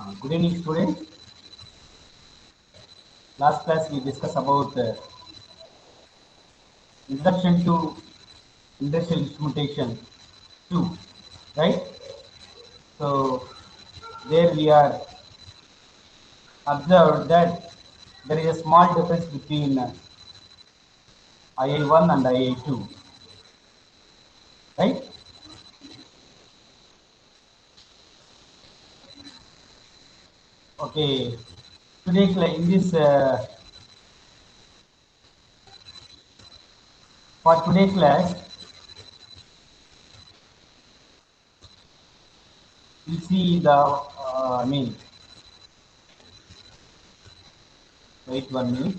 Good evening, students. Last class we discussed about introduction to industrial instrumentation 2, right? So there we are observed that there is a small difference between IA1 and IA2, right? Okay. Today in this for today class, we see the wait 1 minute.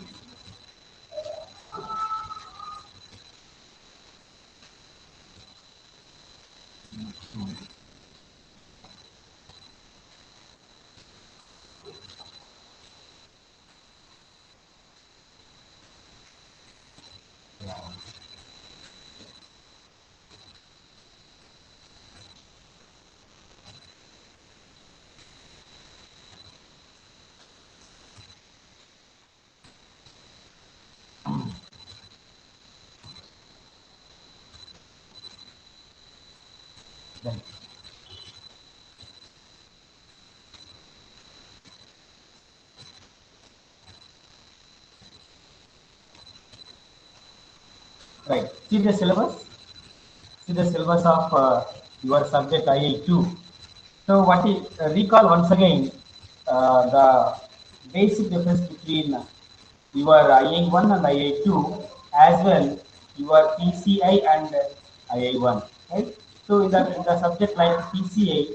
Right. Right. See the syllabus of your subject IA2. So what is recall once again the basic difference between your IA1 and IA2 as well your PCI and IA1, right? So in the subject like PCI,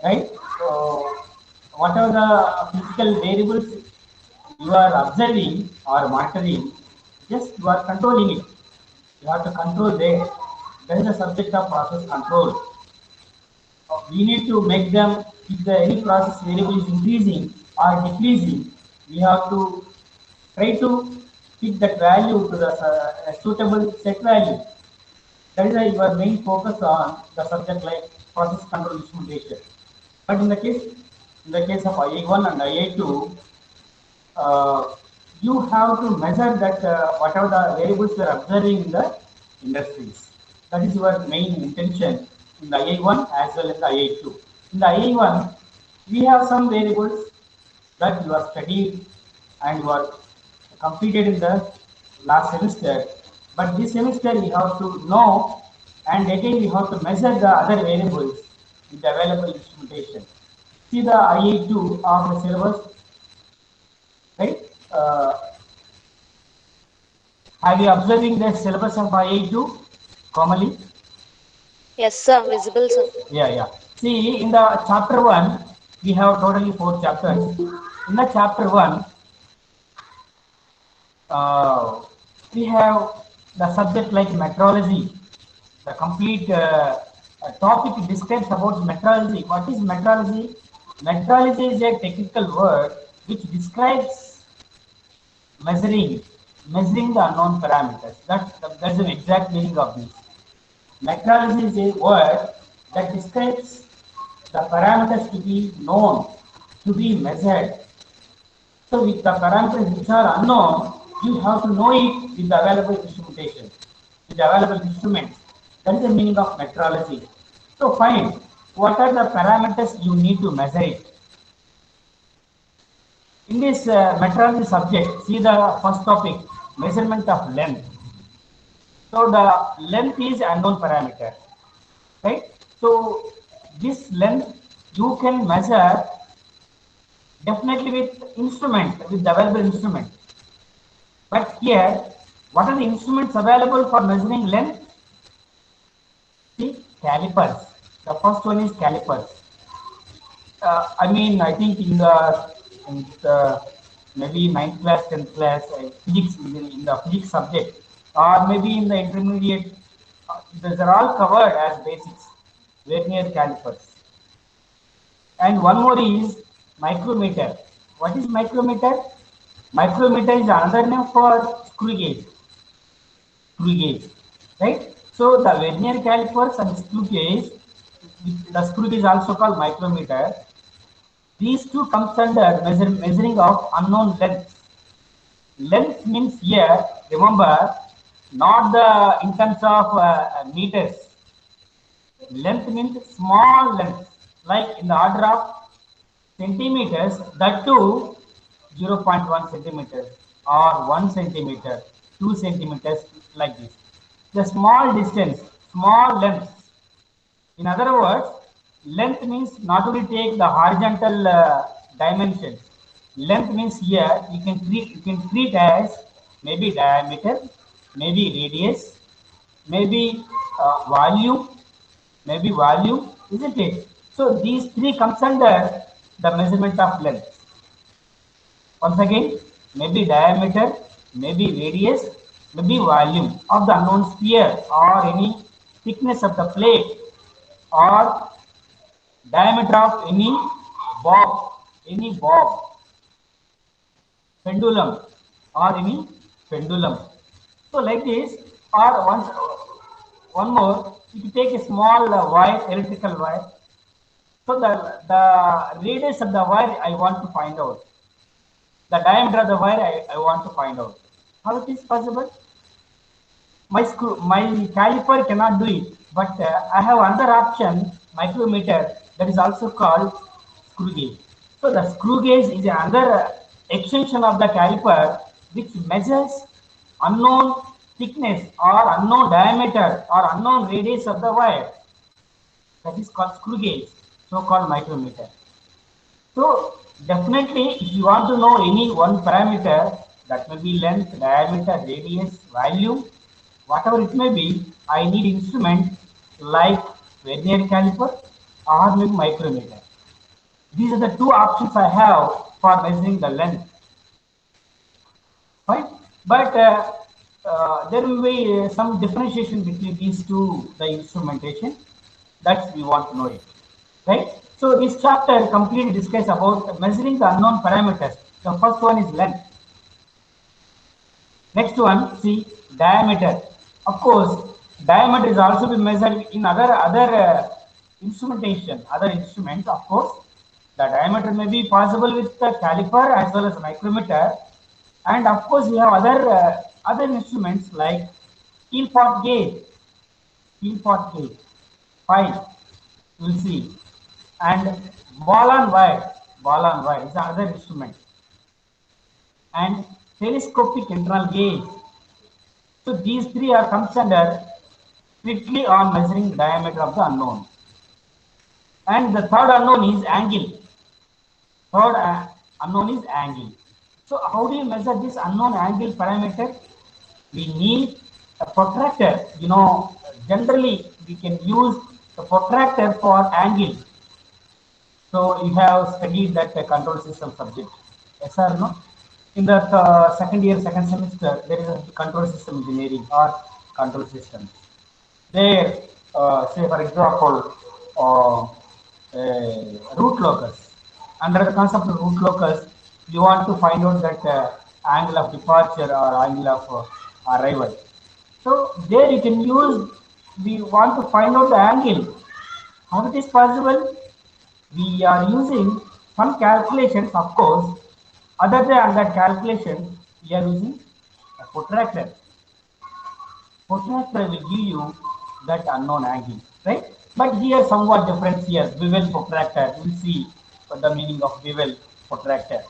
right? So whatever the physical variables you are observing or monitoring, just you are controlling it. You have to control there. That is the subject of process control. We need to make them, if the any process variable is increasing or decreasing, we have to try to fit that value to the suitable set value. That is why your main focus on the subject like process control instrumentation. But in the case of IA1 and IA2, uh, you have to measure that whatever the variables you are observing in the industries. That is your main intention in the IA1 as well as the IA2. In the IA1, we have some variables that you are studied and you are completed in the last semester. But this semester we have to know and again we have to measure the other variables with the available instrumentation. See the IA2 of the syllabus, right? Have you observing the syllabus of IA2, Komali? Yes, sir. Visible, sir. Yeah, yeah. See, in the chapter 1, we have totally 4 chapters. In the chapter 1, uh, we have the subject like metrology. The complete topic describes about metrology. What is metrology? Metrology is a technical word which describes measuring, measuring the unknown parameters. That's the exact meaning of this. Metrology is a word that describes the parameters to be known, to be measured. So with the parameters which are unknown, you have to know it with the available instrumentation, with the available instruments. That is the meaning of metrology. So find what are the parameters you need to measure it. In this metrology subject, see the first topic, measurement of length. So the length is unknown parameter, right? So this length you can measure definitely with instrument, with the available instrument. But here, what are the instruments available for measuring length? See, calipers. The first one is calipers. I think in the maybe ninth class, 10th class, physics, in the physics subject, or maybe in the intermediate, these are all covered as basics, vernier calipers. And one more is micrometer. What is micrometer? Micrometer is another name for screw gauge, right? So the vernier calipers and screw gauge, The screw gauge is also called micrometer. These two comes under measuring of unknown lengths. Length means here, remember, not the in terms of meters. Length means small length, like in the order of centimeters, that too 0.1 centimeters or 1 centimeter, 2 centimeters, like this. The small distance, small length. In other words, length means not only take the horizontal dimensions. Length means here you can treat as maybe diameter, maybe radius, maybe volume, isn't it? So these three comes under the measurement of length. Once again, maybe diameter, maybe radius, maybe volume of the unknown sphere or any thickness of the plate or diameter of any bob, pendulum or any pendulum. So like this, or one more, if you take a small wire, electrical wire, so the radius of the wire I want to find out, the diameter of the wire I want to find out. How it is possible? My caliper cannot do it, but I have another option, micrometer, that is also called screw gauge. So the screw gauge is another extension of the caliper which measures unknown thickness or unknown diameter or unknown radius of the wire. That is called screw gauge, so called micrometer. So definitely, if you want to know any one parameter, that may be length, diameter, radius, volume, whatever it may be, I need instrument like vernier caliper or maybe micrometer. These are the two options I have for measuring the length. Right? But there will be some differentiation between these two, the instrumentation. That's we want to know it. Right? So this chapter completely discusses about measuring the unknown parameters. The first one is length. Next one, see diameter. Of course, diameter is also be measured in other instrumentation, other instruments. Of course, the diameter may be possible with the caliper as well as micrometer, and of course we have other instruments like keel pot gauge, keel pot gauge, file. You will see, and ball on wire is another instrument, and telescopic internal gauge. So these three are concerned strictly on measuring the diameter of the unknown. And the third unknown is angle. Third unknown is angle. So how do you measure this unknown angle parameter? We need a protractor. Generally we can use the protractor for angle. So you have studied that control system subject. Yes or no? In the second year, second semester, there is a control system engineering or control system. There, say for example, root locus. Under the concept of root locus, you want to find out that angle of departure or angle of arrival. So there you can use, we want to find out the angle. How it is possible? We are using some calculations, of course. Other than that calculation, we are using a protractor. Protractor will give you that unknown angle, right? But here somewhat different here. Bevel protractor. We'll see what the meaning of bevel protractor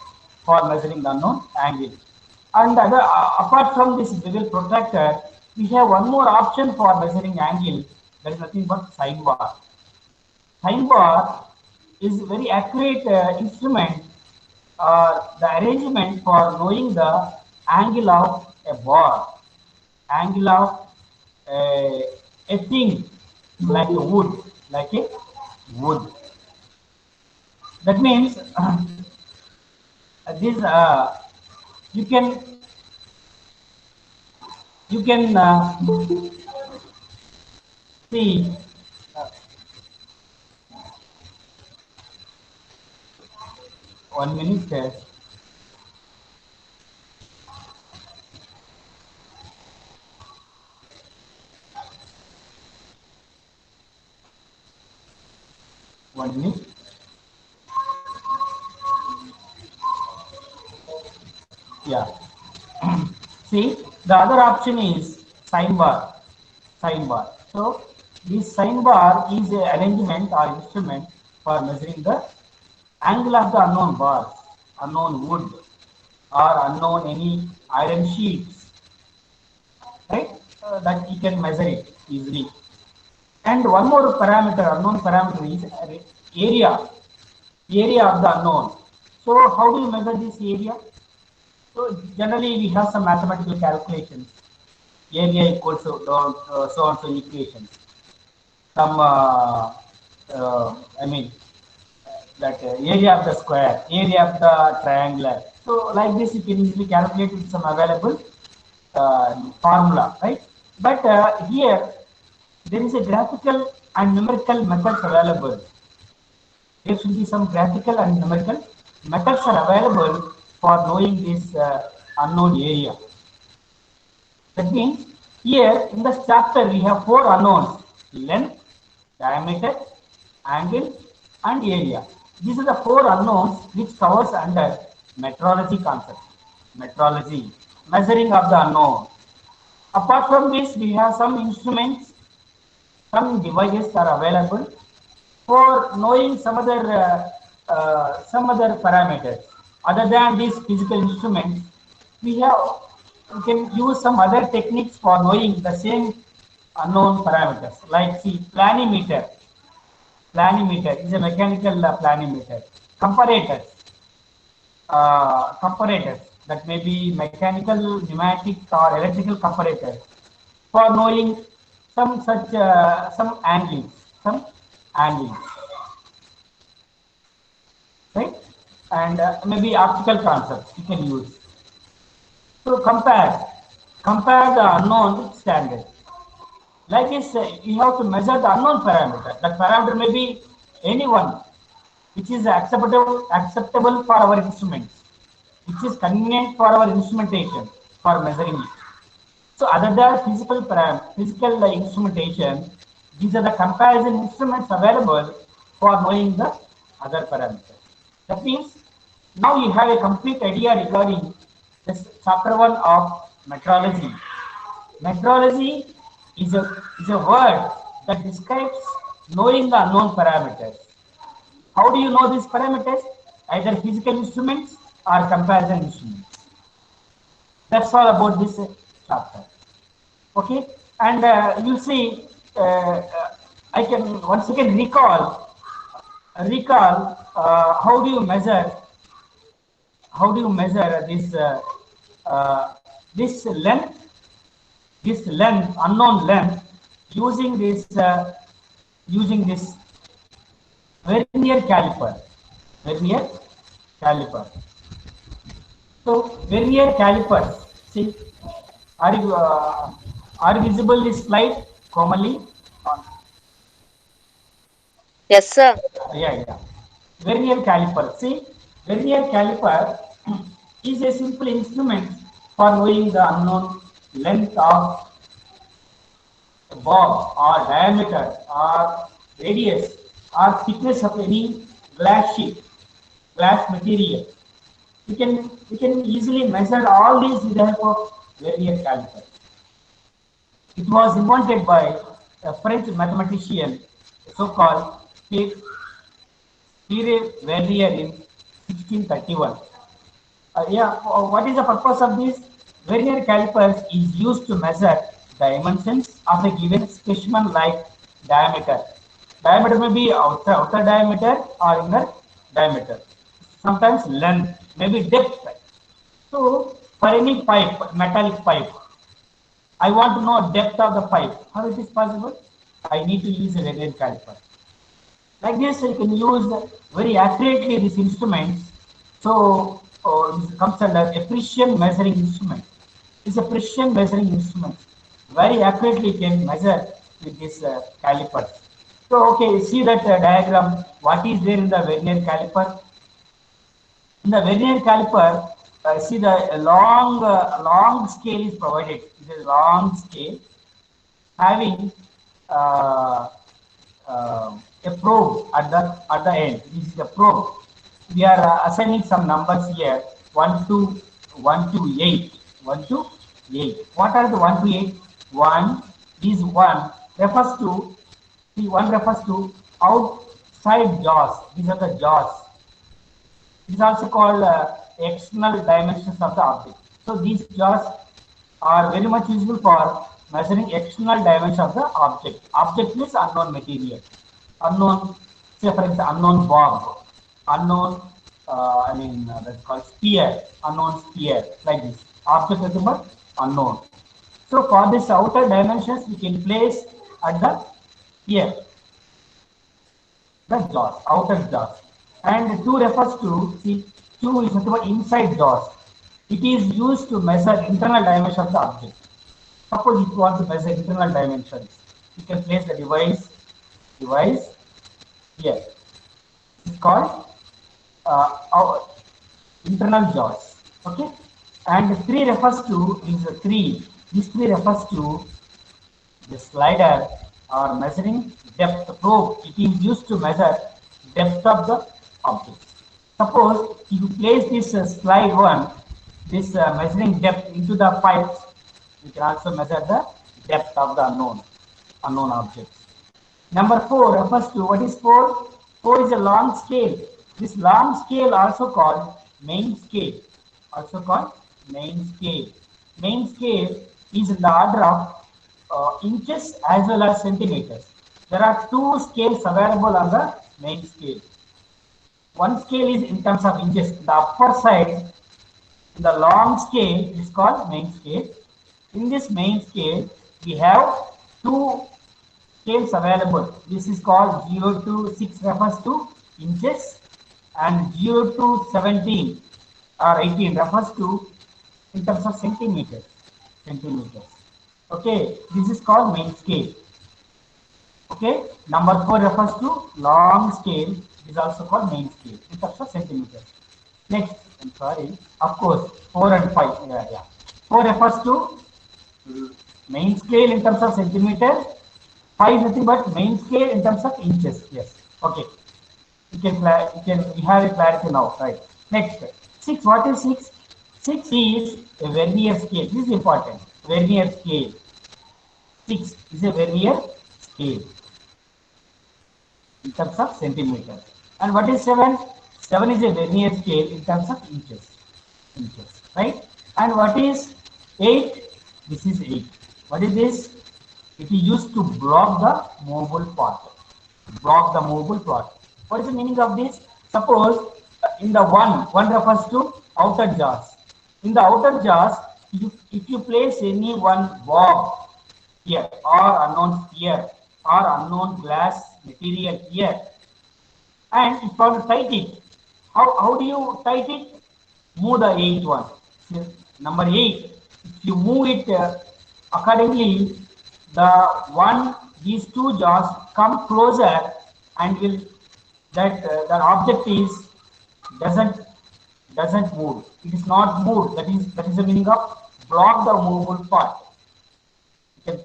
for measuring the unknown angle. And apart from this bevel protractor, we have one more option for measuring angle. That is nothing but sine bar. Sine bar is very accurate instrument or the arrangement for knowing the angle of a bar, angle of a thing like a wood, like a wood. That means this you can see 1 minute. 1 minute. Yeah. See, the other option is sine bar. Sine bar. So this sine bar is a arrangement or instrument for measuring the angle of the unknown bars, unknown wood, or unknown any iron sheets, right? That you can measure it easily. And one more parameter, unknown parameter is area of the unknown. So how do you measure this area? So generally we have some mathematical calculations. Area equals to so and so equations. Some I mean that area of the square, area of the triangular. So like this you can easily calculate with some available formula, right? But here there is a graphical and numerical methods available. There should be some graphical and numerical methods are available for knowing this unknown area. That means here in this chapter we have four unknowns: length, diameter, angle, and area. These are the four unknowns which covers under metrology concept. Metrology, measuring of the unknown. Apart from this, we have some instruments, some devices are available for knowing some other parameters. Other than these physical instruments, we have we can use some other techniques for knowing the same unknown parameters. Like see, planimeter. Planimeter is a mechanical planimeter. Comparators. Comparators that may be mechanical, pneumatic, or electrical comparators for knowing some angles, some angles, right? And maybe optical concepts you can use. So compare the unknown with standard. Like this, you have to measure the unknown parameter. That parameter may be anyone, which is acceptable for our instruments, which is convenient for our instrumentation for measuring it. So other than physical instrumentation, these are the comparison instruments available for knowing the other parameters. That means now you have a complete idea regarding this chapter 1 of metrology. Metrology is a word that describes knowing the unknown parameters. How do you know these parameters? Either physical instruments or comparison instruments. That's all about this chapter. Okay, and you see, I can once again recall how do you measure uh, this length unknown length using this vernier caliper. Vernier caliper. So vernier calipers. See, are you are visible this slide commonly? Yes, sir. Yeah. Vernier caliper. See, vernier caliper is a simple instrument for knowing the unknown length of a bob or diameter or radius or thickness of any glass sheet, glass material. We can easily measure all these with the help of vernier caliper. It was invented by a French mathematician, so-called Pierre Vernier in 1631. What is the purpose of this? Vernier calipers is used to measure the dimensions of a given specimen like diameter. Diameter may be outer diameter or inner diameter. Sometimes length, maybe depth. So for any pipe, metallic pipe, I want to know depth of the pipe. How is this possible? I need to use a vernier caliper. Like this, you can use very accurately these instruments. So this comes under a precision measuring instrument. It's a precision measuring instrument. Very accurately can measure with this caliper. So okay, see that diagram. What is there in the vernier caliper? In the vernier caliper, see the long scale is provided. It is a long scale having uh, a probe at the end. This is the probe. We are assigning some numbers here, 1 to 8. 1 to 8. What are the 1 to 8? 1 is 1 refers to, see, 1 refers to outside jaws. These are the jaws. It is also called external dimensions of the object. So these jaws are very much useful for measuring external dimension of the object. Object is unknown material, unknown, say for example, unknown bomb, unknown, that's called sphere, unknown sphere, like this. Object is but unknown. So for this outer dimensions, we can place at the here, the jaws, outer jaws. And 2 refers to, see, 2 is nothing but inside jaws. It is used to measure internal dimension of the object. Suppose if you want to measure internal dimensions, you can place the device here. It's called our internal jaws. Okay, and 3 refers to is 3. This 3 refers to the slider or measuring depth probe. It is used to measure depth of the object. Suppose if you place this slide 1, this measuring depth into the pipes, you can also measure the depth of the unknown objects. Number 4 refers to, what is 4? 4 is a long scale. This long scale also called main scale. Also called main scale. Main scale is in the order of inches as well as centimeters. There are 2 scales available on the main scale. One scale is in terms of inches. The upper side, the long scale is called main scale. In this main scale, we have 2 scales available. This is called 0 to 6 refers to inches, and 0 to 17 or 18 refers to in terms of centimeters. Okay, this is called main scale. Okay, number 4 refers to long scale. It is also called main scale in terms of centimeters. Next, I'm sorry, of course, 4 and 5. Yeah. 4 refers to main scale in terms of centimeters. 5 is nothing but main scale in terms of inches. Yes. Okay. We have a clarity now, right? Next, 6. What is 6? 6 is a vernier scale. This is important. Vernier scale. 6 is a vernier scale in terms of centimeters. And what is 7? 7 is a vernier scale in terms of inches, right? And what is 8? This is 8. What is this? It is used to block the movable part. What is the meaning of this? Suppose in the 1 refers to outer jaws. In the outer jaws, if you place any one bob here, or unknown sphere, or unknown glass material here, and if you want to tight it, how do you tight it? Move the 8th one. So, number 8. If you move it accordingly, these 2 jaws come closer, and will the object is doesn't move. It is not moved. That is the meaning of block the movable part. You can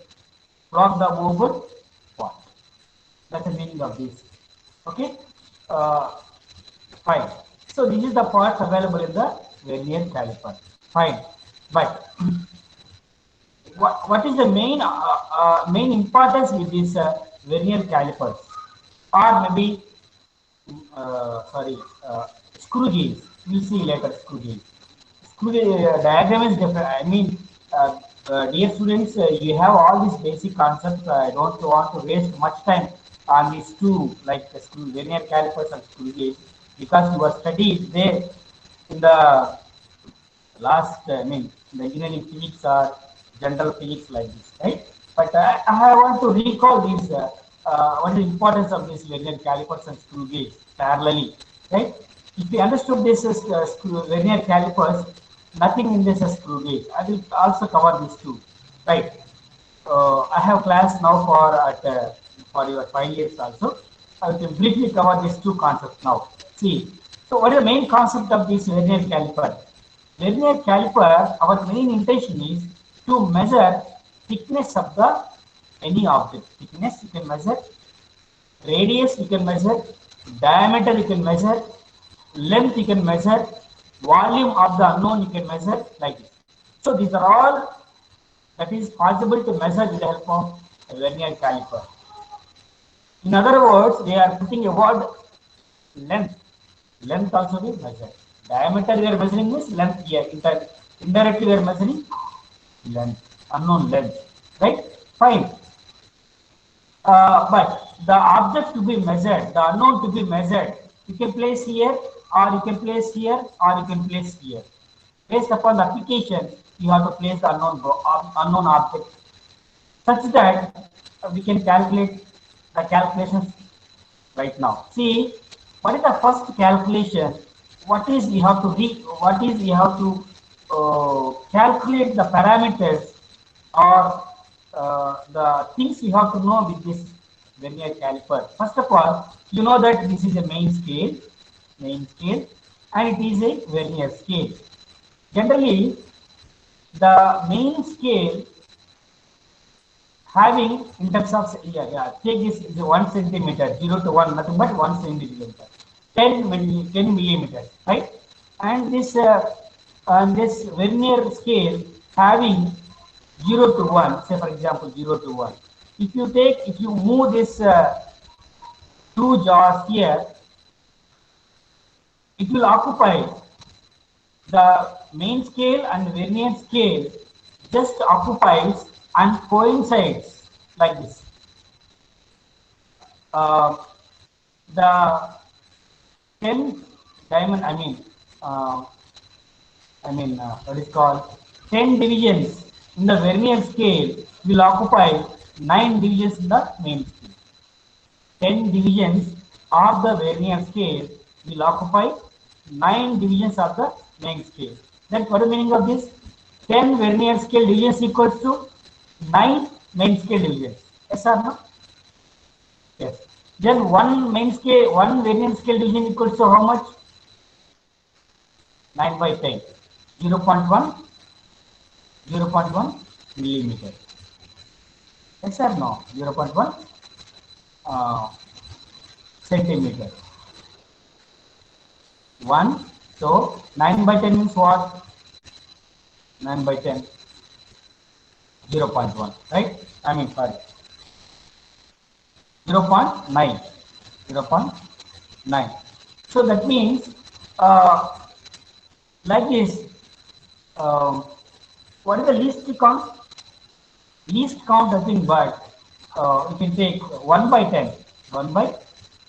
block the movable part. That's the meaning of this. Okay. Fine. So this is the parts available in the vernier caliper. Fine. But what is the main importance with this vernier calipers, or maybe screw gauge? We'll see later. Screw gauge. Screw gauge diagram is different. I mean, dear students, you have all these basic concepts. I don't want to waste much time on these two, like the screw vernier calipers and screw gauge, because you are studied there in the last, the engineering physics or general physics, like this, right? But I want to recall this, what is the importance of this vernier calipers and screw gauge parallelly, right? If you understood this vernier calipers, nothing in this screw gauge. I will also cover these two, right? I have class now for your 5 years also. I will briefly cover these 2 concepts now. See, so what is the main concept of this vernier caliper? Vernier caliper, our main intention is to measure thickness of any object. Thickness, you can measure Radius you can measure, diameter you can measure, length you can measure, volume of the unknown you can measure, like this. So these are all that is possible to measure with the help of a vernier caliper. In other words, they are putting a word length. Length also be measured. Diameter we are measuring means length here. Indirectly we are measuring length, unknown length. Right? Fine. But the object to be measured, the unknown to be measured, you can place here, or you can place here, or you can place here. Based upon the application, you have to place the unknown object such that we can calculate the calculations right now. See, what is the first calculation? What is we have to calculate the parameters or the things you have to know with this vernier caliper. First of all, you know that this is a main scale, and it is a vernier scale. Generally, the main scale having in terms of take this is 1 centimeter, 0 to 1, nothing but 1 centimeter, 10 millimeters, right? And this vernier scale having 0 to 1, say for example 0 to 1. If you move this two jars here, it will occupy the main scale and vernier scale just occupies and coincides like this. The 10 diamond, what is called 10 divisions in the vernier scale will occupy 9 divisions in the main scale. 10 divisions of the vernier scale will occupy 9 divisions of the main scale. Then what is the meaning of this? 10 vernier scale divisions equals to 9 main scale divisions. Yes or no? Yes. Then one vernier scale division equals to how much? 9 by 10. 0.1 millimeter. Yes or no? 0.1 centimeter. 1. So 9 by 10 means what? 9 by 10. 0.1, right? Sorry. 0.9. 0.9. So that means like this. What is the least count? Least count nothing but you can take 1 by 10. 1 by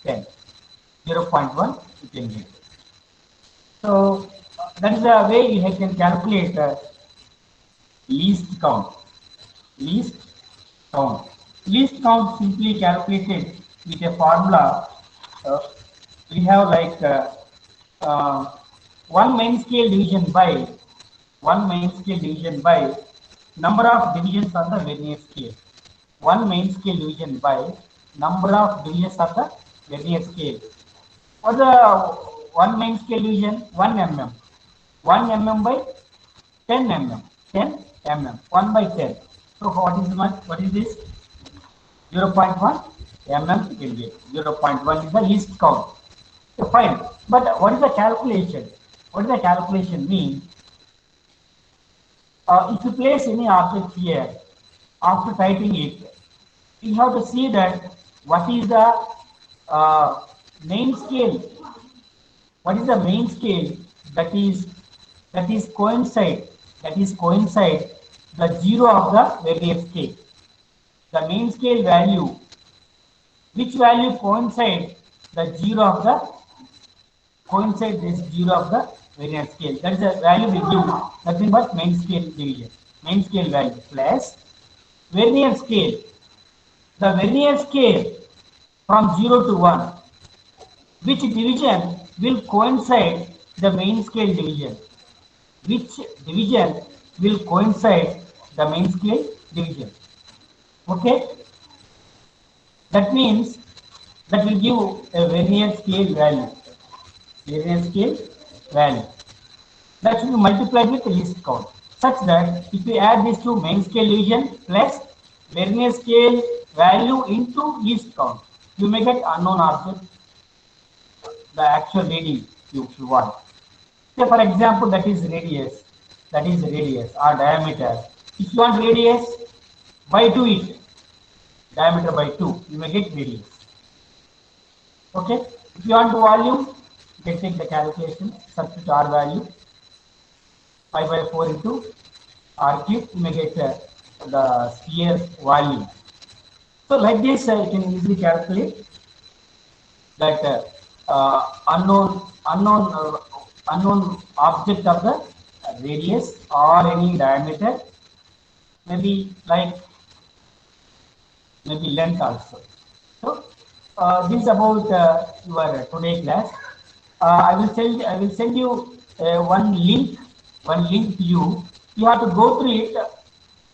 10. 0.1 you can get. So that is the way you can calculate least count. Least count simply calculated with a formula. We have like one main scale division by number of divisions on the vernier scale. One main scale division by number of divisions of the vernier scale. For the one main scale division, 1 mm. 1 mm by 10 mm. 10 mm. 1 by 10. So what is this? 0.1 mm will get. 0.1 is the least count. So fine. But what is the calculation? What does the calculation mean? If you place any object here, after typing it, you have to see that what is the main scale. What is the main scale that is coincide the 0 of the vernier scale. The main scale value, which value coincide the 0 of the vernier scale. That is the value we give nothing but main scale division. Main scale value plus vernier scale. The vernier scale from 0 to 1. Which division will coincide the main scale division? Which division will coincide the main scale division? Okay? That means that will give a vernier scale value. That should be multiplied with the least count, such that if you add these two, main scale division plus vernier scale value into least count, you may get unknown object, the actual reading you want. Say for example, that is radius or diameter. If you want radius, by 2 it, diameter by 2, you may get radius. Okay, if you want volume, you can take the calculation, substitute R value, pi by 4 into R cube, you may get the sphere volume. So like this, you can easily calculate that unknown object of the radius or any diameter, maybe like maybe length also. So this is about your today class. I will send you one link to you. You have to go through it,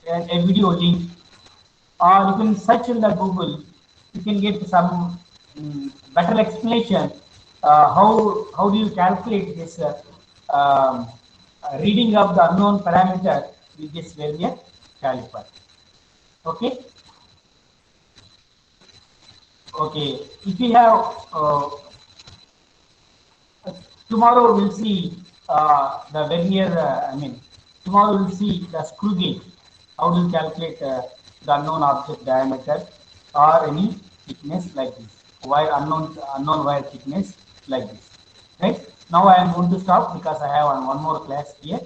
a video link, or you can search in the Google. You can get some better explanation. How do you calculate this reading of the unknown parameter with this vernier caliper? Okay. Okay, if we have tomorrow we'll see the vernier. Tomorrow we'll see the screw gauge. How do you calculate the unknown object diameter or any thickness like this? Wire unknown wire thickness like this. Right. Now I am going to stop because I have one more class here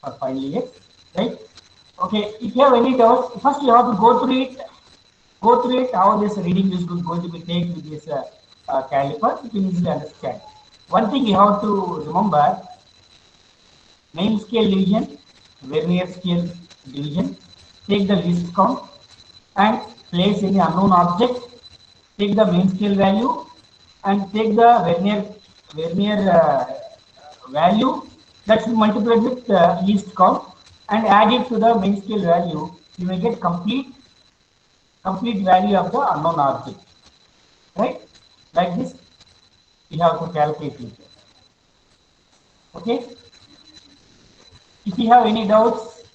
for final year. Right. Okay. If you have any doubts, first you have to go through it. How this reading is going to be taken with this caliper. You can easily understand. One thing you have to remember: main scale division, vernier scale division. Take the least count and place any unknown object. Take the main scale value and take the vernier value that should multiply with least count and add it to the main scale value. You may get complete value of the unknown object, right? Like this, you have to calculate it. Okay. If you have any doubts,